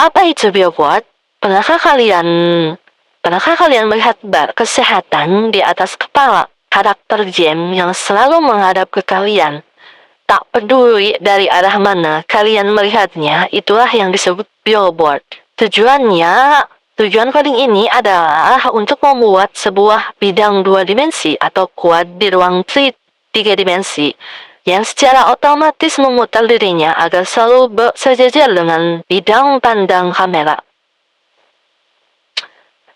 Apa itu billboard? Pernahkah kalian melihat bar kesehatan di atas kepala karakter game yang selalu menghadap ke kalian? Tak peduli dari arah mana kalian melihatnya, itulah yang disebut billboard. Tujuan coding ini adalah untuk membuat sebuah bidang 2 dimensi atau quad di ruang 3 dimensi yang secara otomatis memutar dirinya agar selalu sejajar dengan bidang pandang kamera.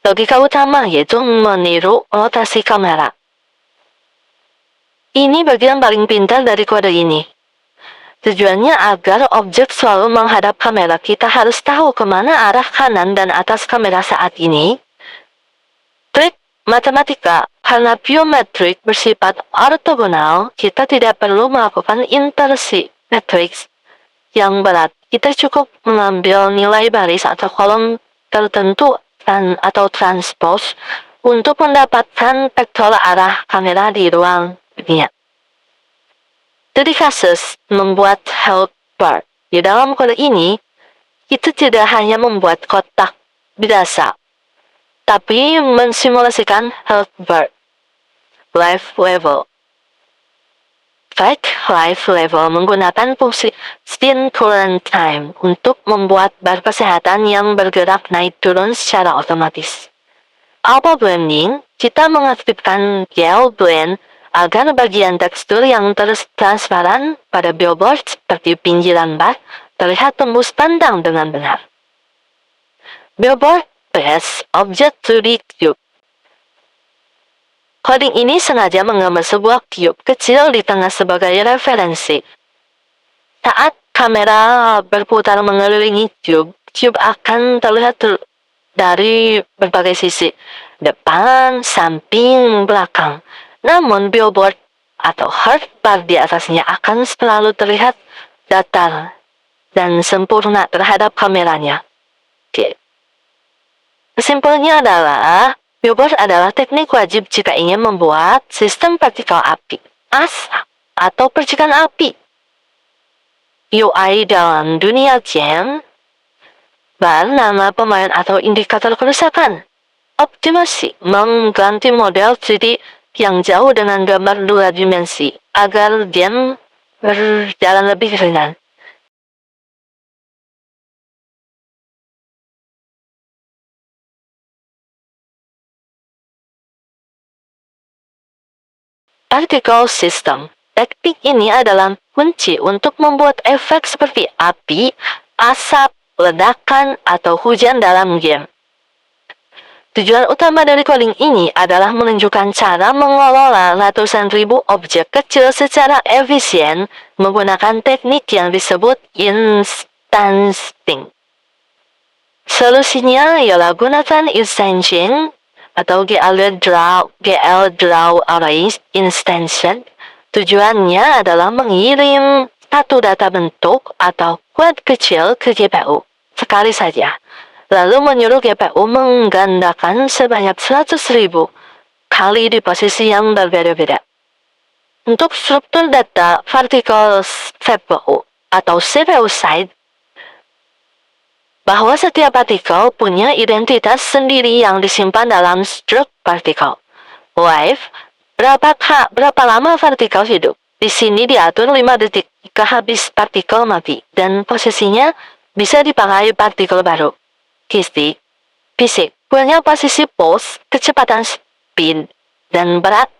Logika utama yaitu meniru rotasi kamera. Ini bagian paling pintar dari kode ini. Tujuannya agar objek selalu menghadap kamera, kita harus tahu kemana arah kanan dan atas kamera saat ini. Trik matematika, karena biometrik bersifat ortogonal, kita tidak perlu melakukan inversi matriks yang berat. Kita cukup mengambil nilai baris atau kolom tertentu atau transpose untuk mendapatkan vektor arah kamera di ruang dunia. Jadi kasus membuat help bar. Di dalam kode ini, kita tidak hanya membuat kotak biasa, tapi mensimulasikan help bar. Life level. Life level menggunakan fungsi spin current time untuk membuat bar kesehatan yang bergerak naik turun secara otomatis. Alpha blending, kita mengaktifkan gel blend agar bagian tekstur yang transparan pada billboard seperti pinggiran bar terlihat tembus pandang dengan benar. Billboard base object 2D cube. Coding ini sengaja menggambar sebuah cube kecil di tengah sebagai referensi. Saat kamera berputar mengelilingi cube akan terlihat dari berbagai sisi, depan, samping, belakang. Namun billboard atau heart bar di atasnya akan selalu terlihat datar dan sempurna terhadap kameranya. Oke. Kesimpulannya adalah, billboard adalah teknik wajib jika ingin membuat sistem partikel api, atau percikan api. UI dalam dunia game, bar nama pemain atau indikator kerusakan. Optimasi mengganti model 3D yang jauh dengan gambar 2 dimensi agar game berjalan lebih ringan. Particle system. Teknik ini adalah kunci untuk membuat efek seperti api, asap, ledakan, atau hujan dalam game. Tujuan utama dari coding ini adalah menunjukkan cara mengelola ratusan ribu objek kecil secara efisien menggunakan teknik yang disebut instancing. Solusinya ialah gunakan instancing atau GL Draw Array Instantiation. Tujuannya adalah mengirim satu data bentuk atau quad kecil ke GPU sekali saja, lalu menyuruh GPU menggandakan sebanyak 100.000 kali di posisi yang berbeda-beda. Untuk struktur data vertical CPU atau CPU side, bahwa setiap partikel punya identitas sendiri yang disimpan dalam struct particle. Live, berapa lama partikel hidup? Di sini diatur 5 detik jika habis partikel mati, dan posisinya bisa dipakai partikel baru. Fisik punya posisi pulse, kecepatan spin, dan berat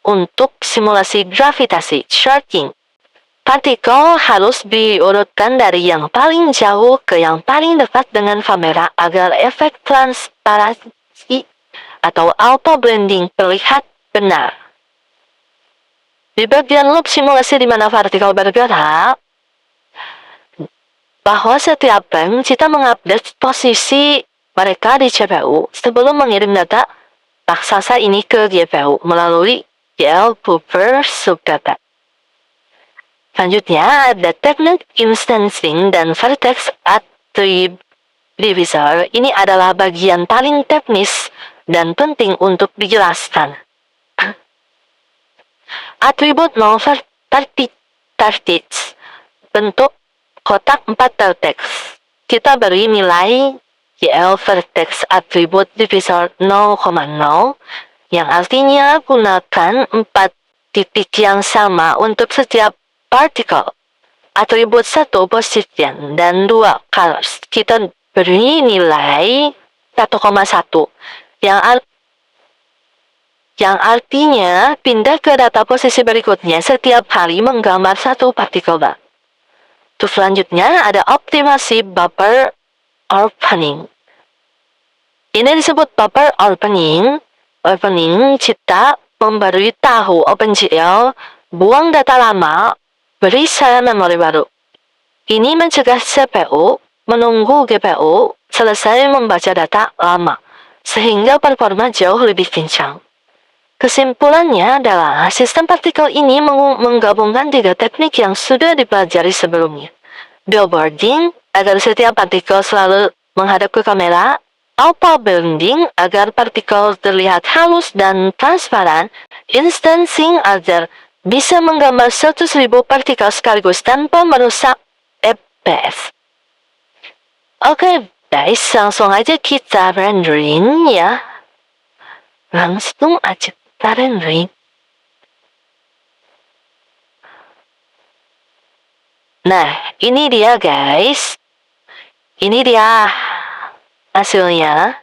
untuk simulasi gravitasi shorting. Partikel harus diurutkan dari yang paling jauh ke yang paling dekat dengan kamera agar efek transparansi atau alpha blending terlihat benar. Di bagian loop simulasi di mana partikel bergerak, bahwa setiap frame kita mengupdate posisi mereka di CPU sebelum mengirim data raksasa ini ke GPU melalui GL buffer subdata. Selanjutnya ada teknik instancing dan vertex attribute divisor. Ini adalah bagian paling teknis dan penting untuk dijelaskan. Atribut non vertex bentuk kotak 4 vertex. kita beri nilai YL vertex atribut divisor 0,0, yang artinya gunakan 4 titik yang sama untuk setiap partikel. Atribut 1 position dan 2 colors. Kita beri nilai 1,1, yang artinya pindah ke data posisi berikutnya setiap kali menggambar satu partikel baru. Terus selanjutnya ada optimasi buffer opening. Ini disebut buffer opening. Opening kita memberitahu OpenGL buang data lama, beri saya memori baru. Ini mencegah CPU menunggu GPU selesai membaca data lama, sehingga performa jauh lebih kencang. Kesimpulannya adalah sistem partikel ini menggabungkan 3 teknik yang sudah dipelajari sebelumnya. Billboarding, agar setiap partikel selalu menghadap ke kamera. Alpha bonding, agar partikel terlihat halus dan transparan. Instancing, agar bisa menggambar 100.000 partikel sekaligus tanpa merusak FPS. Oke guys, langsung aja kita rendering ya. Langsung aja kita rendering. Nah, ini dia guys. Ini dia hasilnya.